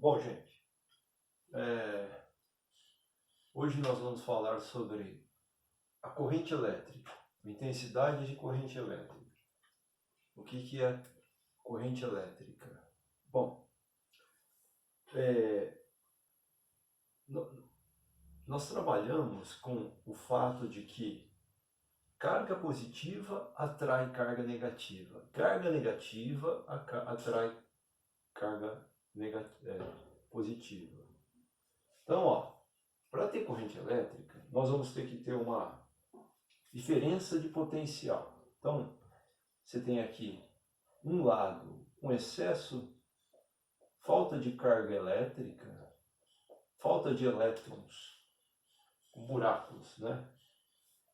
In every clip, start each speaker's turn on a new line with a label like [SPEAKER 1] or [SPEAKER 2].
[SPEAKER 1] Bom, gente, hoje nós vamos falar sobre a corrente elétrica, intensidade de corrente elétrica. O que é corrente elétrica? Bom, nós trabalhamos com o fato de que carga positiva atrai carga negativa. Carga negativa atrai carga positiva. Então, para ter corrente elétrica, nós vamos ter que ter uma diferença de potencial. Então, você tem aqui um lado, um excesso, falta de carga elétrica, falta de elétrons, buracos, né?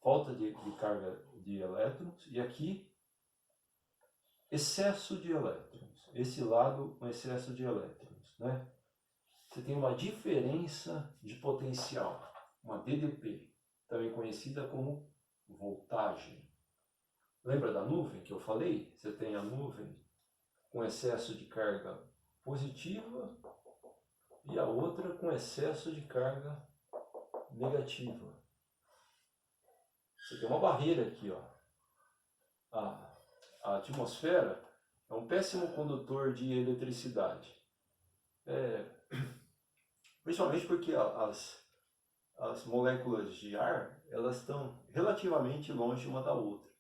[SPEAKER 1] Falta de carga de elétrons, e aqui excesso de elétrons. Esse lado, um excesso de elétrons, né? Você tem uma diferença de potencial, uma DDP, também conhecida como voltagem. Lembra da nuvem que eu falei? Você tem a nuvem com excesso de carga positiva e a outra com excesso de carga negativa. Você tem uma barreira aqui, ó. A atmosfera é um péssimo condutor de eletricidade. Principalmente porque as moléculas de ar, elas estão relativamente longe uma da outra.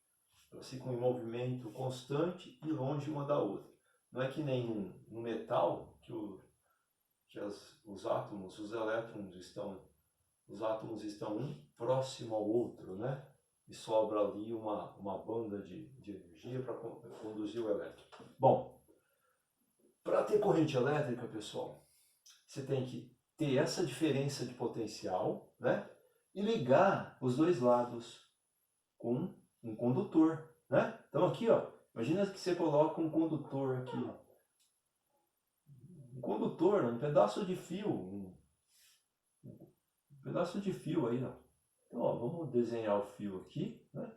[SPEAKER 1] Elas ficam em movimento constante e longe uma da outra. Não é que nem no metal, que os átomos, os elétrons estão um próximo ao outro, né? E sobra ali uma banda de energia para conduzir o elétron. Bom, para ter corrente elétrica, pessoal, você tem que ter essa diferença de potencial, né? E ligar os dois lados com um condutor, né? Então aqui, ó, imagina que você coloca um condutor aqui, um condutor, um pedaço de fio, um pedaço de fio aí, ó. Então, ó, vamos desenhar o fio aqui, né?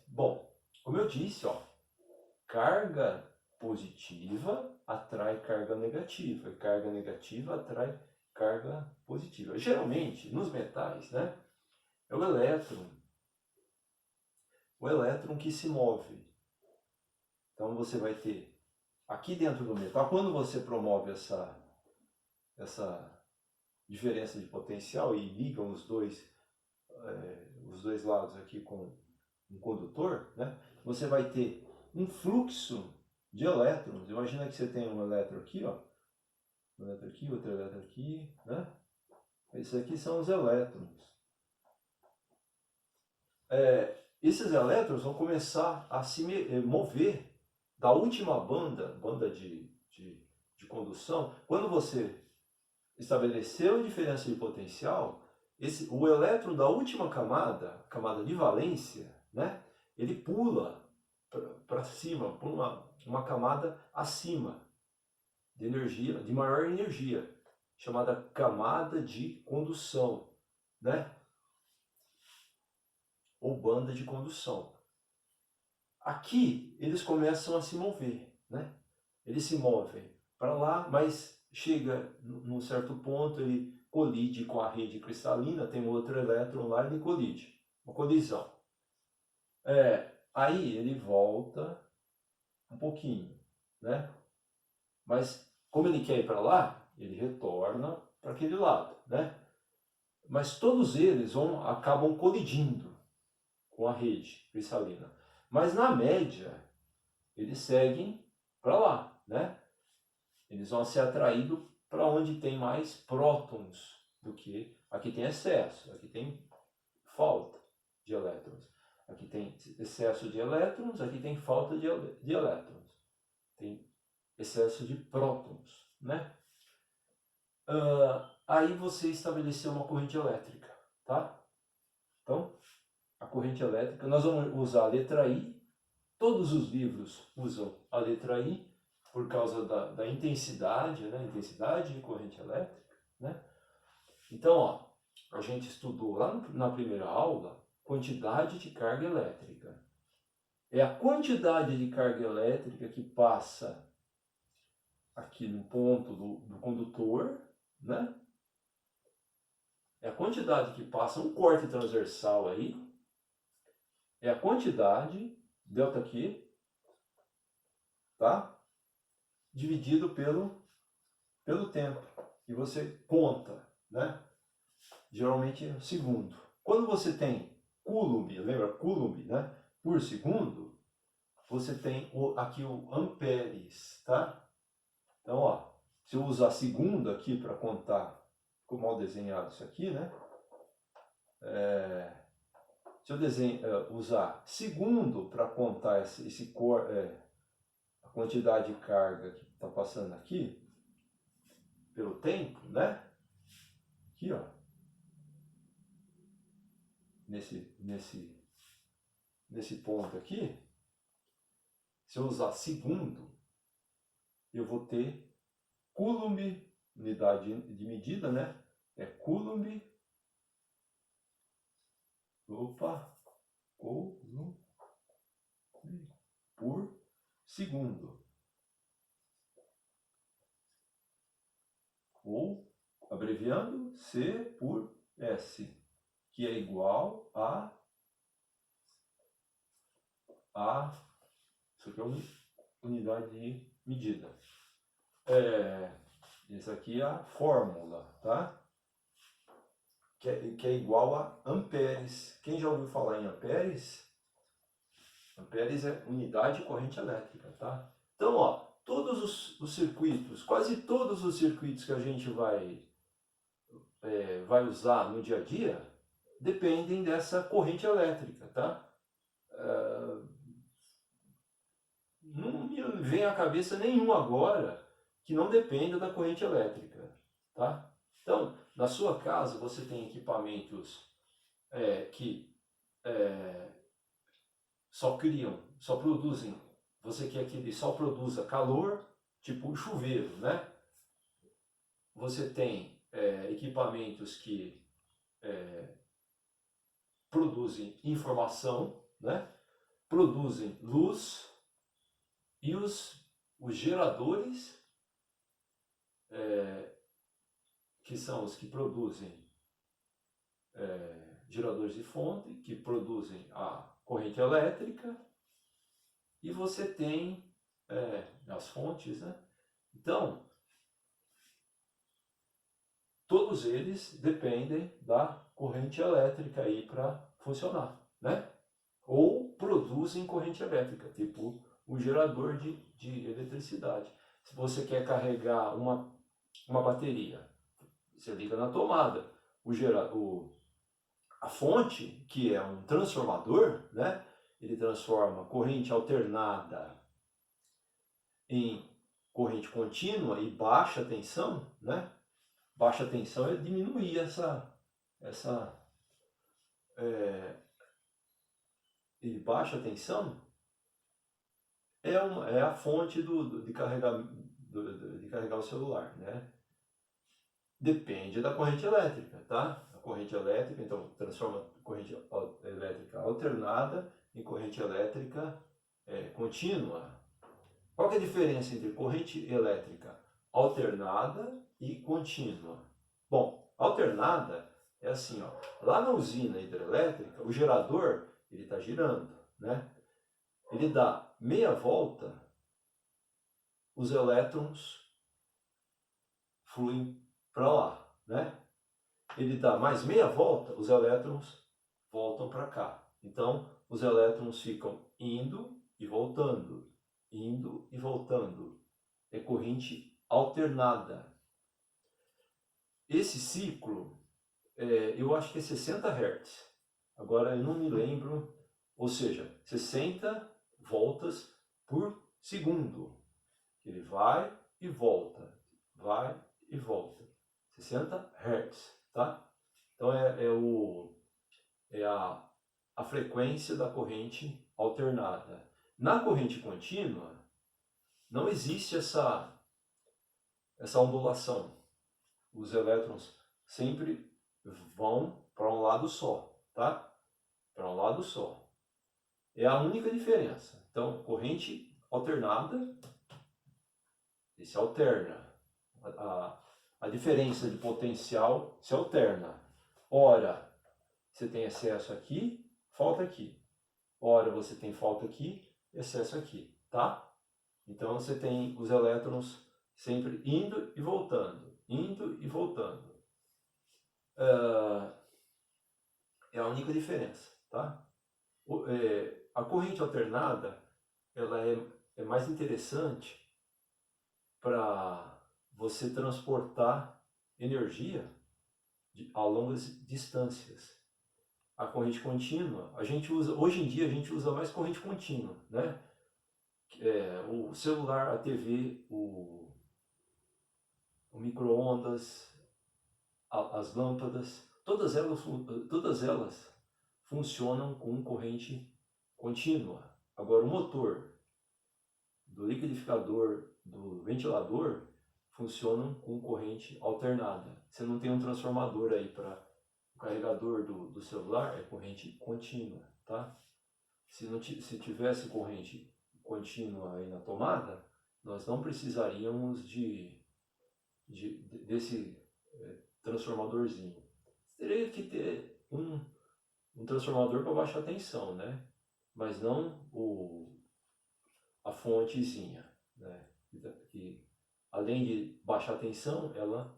[SPEAKER 1] Bom, como eu disse, ó, carga positiva atrai carga negativa, e carga negativa atrai carga positiva. Geralmente, nos metais, né, é o elétron que se move. Então você vai ter aqui dentro do metal, quando você promove essa diferença de potencial e liga os dois lados aqui com um condutor, né, você vai ter um fluxo de elétrons. Imagina que você tem um elétron aqui, ó, um elétron aqui, outro elétron aqui, né? Esses aqui são os elétrons. Esses elétrons vão começar a se mover da última banda de condução. Quando você estabeleceu a diferença de potencial, o elétron da última camada de valência, né, ele pula para cima, por uma camada acima de energia, de maior energia, chamada camada de condução, né? Ou banda de condução. Aqui eles começam a se mover, né? Eles se movem para lá, mas chega num certo ponto, ele colide com a rede cristalina, tem um outro elétron lá, ele colide, uma colisão. Aí ele volta um pouquinho, né? Mas como ele quer ir para lá, ele retorna para aquele lado, né? Mas todos eles acabam colidindo com a rede cristalina. Mas na média, eles seguem para lá, né? Eles vão ser atraídos para onde tem mais prótons do que aqui tem excesso, aqui tem falta de elétrons. Aqui tem excesso de elétrons, aqui tem falta de elétrons. Tem excesso de prótons, né? Aí você estabeleceu uma corrente elétrica, tá? Então, a corrente elétrica, nós vamos usar a letra I. Todos os livros usam a letra I por causa da intensidade, né? Intensidade de corrente elétrica, né? Então, ó, a gente estudou lá na primeira aula quantidade de carga elétrica. É a quantidade de carga elétrica que passa aqui no ponto do condutor, né? É a quantidade que passa um corte transversal aí, é a quantidade, ΔQ, tá? Dividido pelo tempo. E você conta, né? Geralmente é segundo. Quando você tem coulomb, lembra coulomb, né? Por segundo, você tem aqui o amperes, tá? Então, ó, se eu usar segundo aqui para contar, ficou mal desenhado isso aqui, né? Se eu usar segundo para contar a quantidade de carga que está passando aqui, pelo tempo, né? Aqui, ó. Nesse ponto aqui, se eu usar segundo, eu vou ter coulomb, unidade de medida, né? É coulomb, coulomb por segundo. Ou, abreviando, C por S, que é igual a isso aqui é unidade de medida. Essa aqui é a fórmula, tá? Que é igual a amperes. Quem já ouviu falar em amperes? Amperes é unidade de corrente elétrica, tá? Então, ó, todos os circuitos, quase todos os circuitos que a gente vai usar no dia a dia, dependem dessa corrente elétrica, tá? Não me vem à cabeça nenhum agora que não dependa da corrente elétrica, tá? Então, na sua casa você tem equipamentos que só produzem, você quer que ele só produza calor, tipo chuveiro, né? Você tem equipamentos que produzem informação, né? Produzem luz, e os geradores, que são os que produzem geradores de fonte, que produzem a corrente elétrica, e você tem as fontes, né? Então, todos eles dependem da corrente elétrica aí para funcionar, né? Ou produzem corrente elétrica, tipo um gerador de eletricidade. Se você quer carregar uma bateria, você liga na tomada. A fonte, que é um transformador, né? Ele transforma corrente alternada em corrente contínua e baixa tensão, né? Baixa tensão é diminuir e baixa tensão é a fonte de carregar o celular, né? Depende da corrente elétrica, tá? A corrente elétrica, então, transforma corrente elétrica alternada em corrente elétrica contínua. Qual que é a diferença entre corrente elétrica alternada e contínua? Bom, alternada é assim, ó, lá na usina hidrelétrica, o gerador ele está girando, né? Ele dá meia volta, os elétrons fluem para lá, né? Ele dá mais meia volta, os elétrons voltam para cá. Então, os elétrons ficam indo e voltando, indo e voltando. É corrente alternada. Esse ciclo, eu acho que é 60 Hz. Agora, eu não me lembro, ou seja, 60 voltas por segundo. Ele vai e volta, vai e volta. 60 Hz, tá? Então é a frequência da corrente alternada. Na corrente contínua, não existe essa ondulação. Os elétrons sempre vão para um lado só, tá? Para um lado só. É a única diferença. Então, corrente alternada se alterna. A diferença de potencial se alterna. Ora, você tem excesso aqui, falta aqui. Ora, você tem falta aqui, excesso aqui, tá? Então, você tem os elétrons sempre indo e voltando, indo e voltando. É a única diferença, tá? A corrente alternada, ela é mais interessante para você transportar energia a longas distâncias. A corrente contínua, hoje em dia a gente usa mais corrente contínua, né? O celular, a TV, o micro-ondas, as lâmpadas, todas elas funcionam com corrente contínua. Agora, o motor do liquidificador, do ventilador, funcionam com corrente alternada. Você não tem um transformador aí para o carregador do celular, é corrente contínua, tá? Se tivesse corrente contínua aí na tomada, nós não precisaríamos desse transformadorzinho. Teria que ter um transformador para baixa tensão, né? Mas não a fontezinha, né? Que além de baixar tensão, ela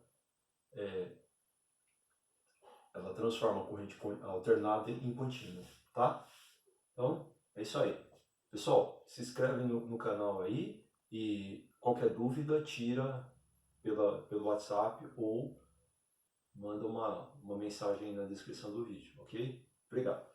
[SPEAKER 1] transforma a corrente alternada em contínua, tá? Então, é isso aí. Pessoal, se inscreve no canal aí e qualquer dúvida tira pelo WhatsApp ou manda uma mensagem na descrição do vídeo, ok? Obrigado.